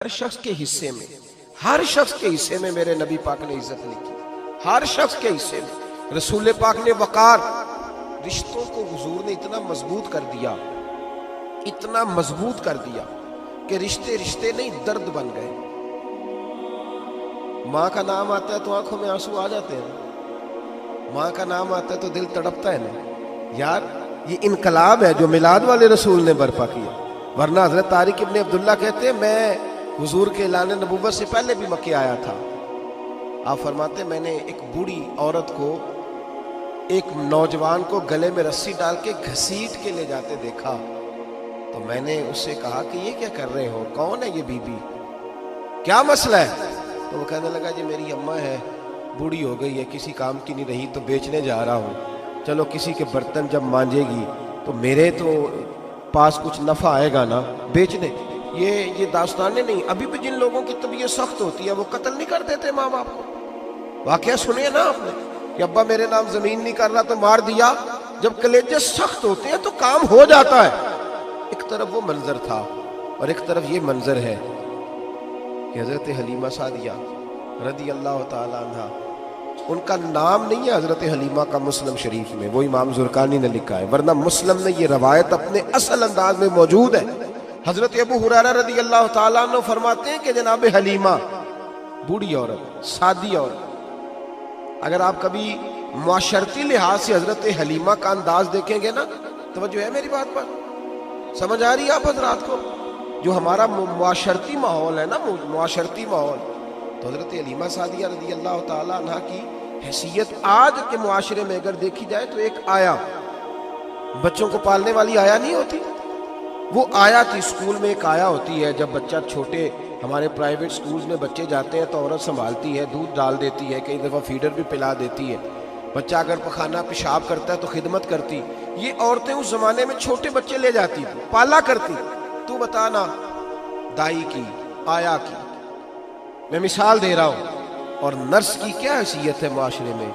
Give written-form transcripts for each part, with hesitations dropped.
ہر شخص کے حصے میں، ہر شخص کے حصے میں میرے نبی پاک نے عزت لکھی، ہر شخص کے حصے میں رسول پاک نے وقار، رشتوں کو حضور نے اتنا مضبوط کر دیا، اتنا مضبوط کر دیا کہ رشتے رشتے نہیں درد بن گئے۔ ماں کا نام آتا ہے تو آنکھوں میں آنسو آ جاتے ہیں، ماں کا نام آتا ہے تو دل تڑپتا ہے نا یار۔ یہ انقلاب ہے جو میلاد والے رسول نے برپا کیا، ورنہ حضرت طارق ابن عبداللہ کہتے ہیں میں حضور کے اعلان نبوت سے پہلے بھی مکے آیا تھا۔ آپ فرماتے میں نے ایک بوڑھی عورت کو، ایک نوجوان کو گلے میں رسی ڈال کے گھسیٹ کے لے جاتے دیکھا، تو میں نے اس سے کہا کہ یہ کیا کر رہے ہو، کون ہے یہ بی بی، کیا مسئلہ ہے؟ تو وہ کہنے لگا جی میری اماں ہے، بوڑھی ہو گئی ہے، کسی کام کی نہیں رہی تو بیچنے جا رہا ہوں، چلو کسی کے برتن جب مانجے گی تو میرے تو پاس کچھ نفع آئے گا نا، بیچنے۔ یہ داستانیں نہیں، ابھی بھی جن لوگوں کی طبیعت سخت ہوتی ہے وہ قتل نہیں کر دیتے ماں باپ کو۔ واقعہ سنیے نا آپ نے کہ ابا میرے نام زمین نہیں کر رہا تو مار دیا۔ جب کلیجے سخت ہوتے ہیں تو کام ہو جاتا ہے۔ ایک طرف وہ منظر تھا اور ایک طرف یہ منظر ہے کہ حضرت حلیمہ سعدیہ رضی اللہ تعالی عنہ، ان کا نام نہیں ہے حضرت حلیمہ کا مسلم شریف میں، وہ امام زرقانی نے لکھا ہے، ورنہ مسلم میں یہ روایت اپنے اصل انداز میں موجود ہے۔ حضرت ابو ہریرہ رضی اللہ تعالیٰ عنہ فرماتے ہیں کہ جناب حلیمہ بوڑھی عورت، سادی عورت، اگر آپ کبھی معاشرتی لحاظ سے حضرت حلیمہ کا انداز دیکھیں گے نا، توجہ ہے میری بات پر، سمجھ آ رہی ہے آپ حضرات کو؟ جو ہمارا معاشرتی ماحول ہے نا، معاشرتی ماحول، تو حضرت حلیمہ سعدیہ رضی اللہ تعالیٰ عنہ کی حیثیت آج کے معاشرے میں اگر دیکھی جائے تو ایک آیا، بچوں کو پالنے والی آیا نہیں ہوتی، وہ آیا تھی۔ اسکول میں ایک آیا ہوتی ہے، جب بچہ چھوٹے ہمارے پرائیویٹ سکولز میں بچے جاتے ہیں تو عورت سنبھالتی ہے، دودھ ڈال دیتی ہے، کئی دفعہ فیڈر بھی پلا دیتی ہے، بچہ اگر پخانہ پیشاب کرتا ہے تو خدمت کرتی۔ یہ عورتیں اس زمانے میں چھوٹے بچے لے جاتی، پالا کرتی۔ تو بتانا دائی کی، آیا کی، میں مثال دے رہا ہوں، اور نرس کی کیا حیثیت ہے معاشرے میں۔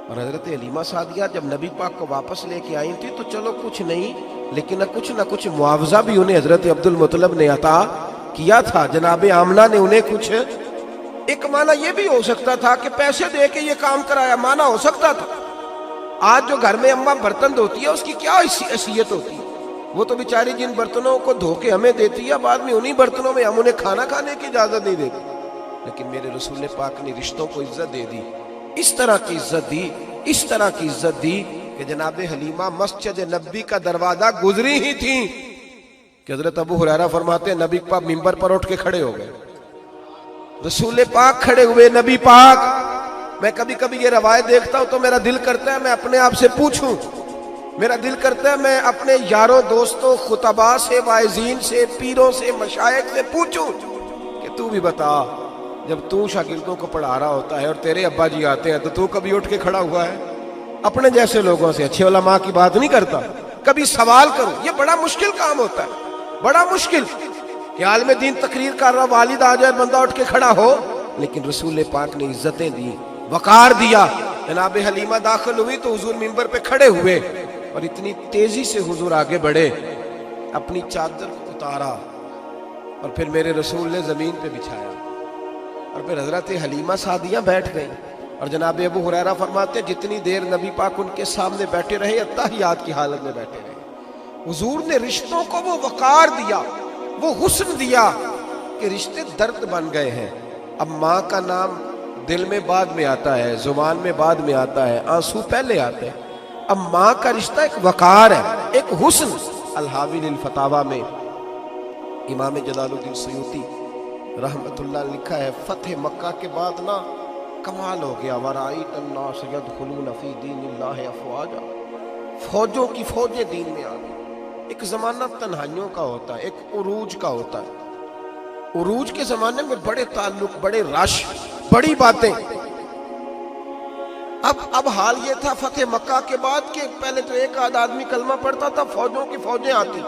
اور حضرت حلیمہ سعدیہ جب نبی پاک کو واپس لے کے آئی تھی تو چلو کچھ نہیں، لیکن نہ کچھ معاوضہ بھی انہیں حضرت عبد المطلب نے عطا کیا تھا، جناب آمنہ نے انہیں کچھ، ایک معنی یہ بھی ہو سکتا تھا کہ پیسے دے کے یہ کام کرایا، معنی ہو سکتا تھا۔ آج جو گھر میں اماں برتن دھوتی ہے اس کی کیا حیثیت ہوتی ہے، وہ تو بیچاری جن برتنوں کو دھو کے ہمیں دیتی ہے، بعد میں انہی برتنوں میں ہم انہیں کھانا کھانے کی اجازت نہیں دیتے، لیکن میرے رسول پاک نے رشتوں کو عزت دے دی، اس طرح کی عزت دی، اس طرح کی عزت دی کہ جناب حلیمہ مسجد نبی کا دروازہ گزری ہی تھی کہ حضرت ابو ہریرہ فرماتے ہیں نبی پاک منبر پر اٹھ کے کھڑے ہو گئے، رسول پاک کھڑے ہوئے، نبی پاک۔ میں کبھی کبھی یہ روایت دیکھتا ہوں تو میرا دل کرتا ہے میں اپنے آپ سے پوچھوں، میرا دل کرتا ہے میں اپنے یاروں دوستوں خطباء سے، واعظین سے، پیروں سے، مشائخ سے پوچھوں کہ تو بھی بتا، جب تو شاگردوں کو پڑھا رہا ہوتا ہے اور تیرے ابا جی آتے ہیں تو کبھی اٹھ کے کھڑا ہوا ہے؟ اپنے جیسے لوگوں سے، اچھے علماء کی بات نہیں کرتا، کبھی سوال کرو۔ یہ بڑا مشکل کام ہوتا ہے، بڑا مشکل کہ عالم دین تقریر کر رہا، والد آ جائے، بندہ اٹھ کے کھڑا ہو، لیکن رسول پاک نے عزتیں دی، وقار دیا۔ جناب حلیمہ داخل ہوئی تو حضور منبر پہ کھڑے ہوئے اور اتنی تیزی سے حضور آگے بڑھے، اپنی چادر کو اتارا اور پھر میرے رسول نے زمین پہ بچھایا، اور پھر حضرت حلیمہ سعدیہ بیٹھ گئی۔ اور جناب ابو ہریرہ فرماتے ہیں جتنی دیر نبی پاک ان کے سامنے بیٹھے رہے، اتحیات کی حالت میں بیٹھے رہے۔ حضور نے رشتوں کو وہ وقار دیا، وہ حسن دیا کہ رشتے درد بن گئے ہیں۔ اب ماں کا نام دل میں بعد میں آتا ہے، زبان میں بعد میں آتا ہے، آنسو پہلے آتے ہیں۔ اب ماں کا رشتہ ایک وقار ہے، ایک حسن۔ الحاوی للفتاوی میں امام جلال الدین سیوطی رحمت اللہ نے لکھا ہے فتح مکہ کے بعد نا کمال ہو گیا، وَرَأَيْتَ النَّاسَ يَدْخُلُونَ فِي دِينِ اللَّهِ أَفْوَاجًا، فوجوں کی فوجیں دین میں آ گئی۔ ایک زمانہ تنہائیوں کا ہوتا ہے، ایک عروج کا ہوتا ہے، عروج کے زمانے میں بڑے تعلق، بڑے رش، بڑی باتیں۔ اب حال یہ تھا فتح مکہ کے بعد کہ پہلے تو ایک آدھ آدمی کلمہ پڑھتا تھا، فوجوں کی فوجیں آتی۔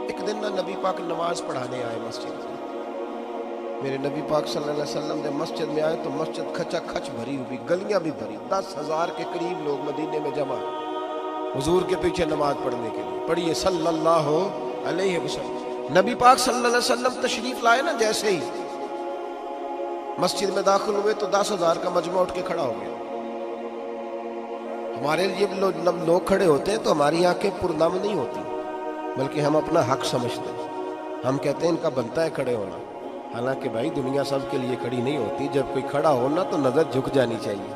ایک دن نہ نبی پاک نماز پڑھانے آئے مسجد میں، میرے نبی پاک صلی اللہ علیہ وسلم جب مسجد میں آئے تو مسجد کھچا کھچ بھری ہوئی، گلیاں بھی بھری، 10,000 کے قریب لوگ مدینے میں جمع حضور کے پیچھے نماز پڑھنے کے لیے۔ پڑھیے صلی اللہ علیہ وسلم۔ نبی پاک صلی اللہ علیہ وسلم تشریف لائے نا، جیسے ہی مسجد میں داخل ہوئے تو 10,000 کا مجمع اٹھ کے کھڑا ہو گیا۔ ہمارے لیے لوگ کھڑے ہوتے ہیں تو ہماری آنکھیں پرنم نہیں ہوتی، بلکہ ہم اپنا حق سمجھتے ہیں۔ ہم کہتے ہیں ان کا بنتا ہے کھڑے ہونا، حالانکہ بھائی دنیا سب کے لیے کھڑی نہیں ہوتی۔ جب کوئی کھڑا ہونا تو نظر جھک جانی چاہیے،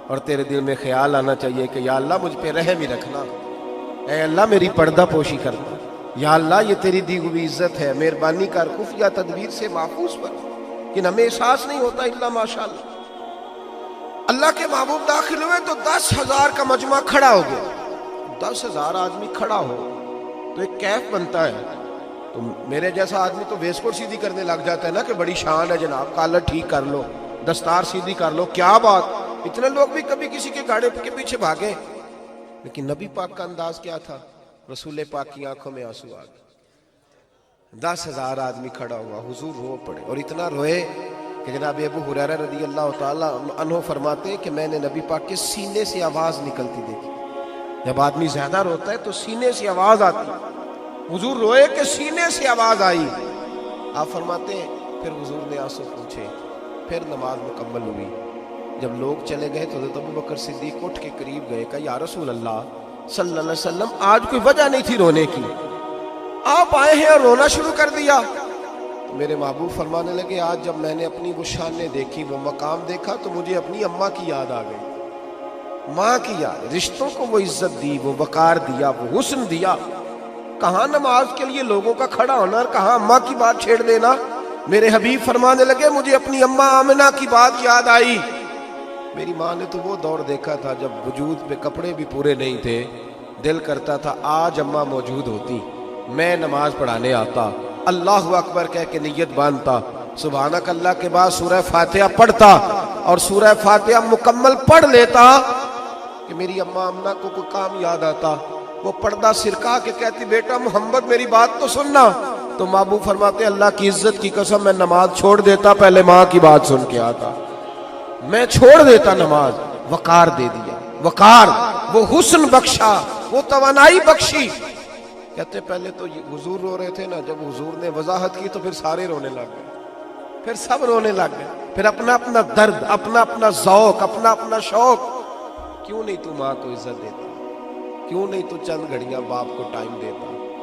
اور تیرے دل میں خیال آنا چاہیے کہ یا اللہ مجھ پہ رحم ہی رکھنا، اے اللہ میری پردہ پوشی کرنا، یا اللہ یہ تیری دی ہوئی عزت ہے، مہربانی کر، خفیہ تدبیر سے محفوظ پر۔ کہ ہمیں احساس نہیں ہوتا الا ماشاء اللہ۔ اللہ کے محبوب داخل ہوئے تو 10,000 کا مجمع کھڑا ہو گیا۔ 10,000 آدمی کھڑا ہو تو ایک کیف بنتا ہے، تو میرے جیسا آدمی تو ویسکوٹ سیدھی کرنے لگ جاتا ہے نا کہ بڑی شان ہے جناب، کالر ٹھیک کر لو، دستار سیدھی کر لو، کیا بات۔ اتنے لوگ بھی کبھی کسی کے گاڑی کے پیچھے بھاگے، لیکن نبی پاک کا انداز کیا تھا؟ رسول پاک کی آنکھوں میں آنسو آ گئے۔ 10,000 آدمی کھڑا ہوا، حضور رو پڑے، اور اتنا روئے کہ جناب ابو ہریرہ رضی اللہ تعالیٰ عنہ فرماتے ہیں کہ میں نے نبی پاک کے سینے سے آواز نکلتی دیکھی۔ جب آدمی زیادہ روتا ہے تو سینے سے آواز آتی، حضور روئے کہ سینے سے آواز آئی۔ آپ فرماتے ہیں پھر حضور نے آنسو پوچھے، پھر نماز مکمل ہوئی۔ جب لوگ چلے گئے تو حضرت ابو بکر صدیق اٹھ کے قریب گئے، کہا یا رسول اللہ صلی اللہ علیہ وسلم، آج کوئی وجہ نہیں تھی رونے کی، آپ آئے ہیں اور رونا شروع کر دیا۔ تو میرے محبوب فرمانے لگے آج جب میں نے اپنی وہ شانیں دیکھی، وہ مقام دیکھا، تو مجھے اپنی اماں کی یاد آ گئی، ماں کی یاد۔ رشتوں کو وہ عزت دی، وہ وقار دیا، وہ حسن دیا۔ کہاں نماز کے لیے لوگوں کا کھڑا ہونا، اور کہاں اماں کی بات چھیڑ دینا۔ میرے حبیب فرمانے لگے مجھے اپنی اماں آمنہ کی بات یاد آئی۔ میری ماں نے تو وہ دور دیکھا تھا جب وجود پہ کپڑے بھی پورے نہیں تھے، دل کرتا تھا آج اماں موجود ہوتی، میں نماز پڑھانے آتا، اللہ اکبر کہہ کے نیت باندھتا، سبحانک اللہ کے بعد سورہ فاتحہ پڑھتا، اور سورہ فاتحہ مکمل پڑھ لیتا کہ میری اماں آمنہ کو کوئی کام یاد آتا، وہ پردہ سرکا کے کہتی بیٹا محمد میری بات تو سننا۔ تو محبوب فرماتے اللہ کی عزت کی قسم میں نماز چھوڑ دیتا، پہلے ماں کی بات سن کے آتا، میں چھوڑ دیتا نماز۔ وقار دے دیا، وقار، وہ حسن بخشا، وہ توانائی بخشی۔ کہتے پہلے تو حضور رو رہے تھے نا، جب حضور نے وضاحت کی تو پھر سارے رونے لگ گئے، پھر سب رونے لگ گئے، پھر اپنا اپنا درد، اپنا اپنا ذوق، اپنا اپنا شوق۔ کیوں نہیں تو ماں کو عزت دیتا؟ کیوں نہیں تو چند گھڑیاں باپ کو ٹائم دیتا؟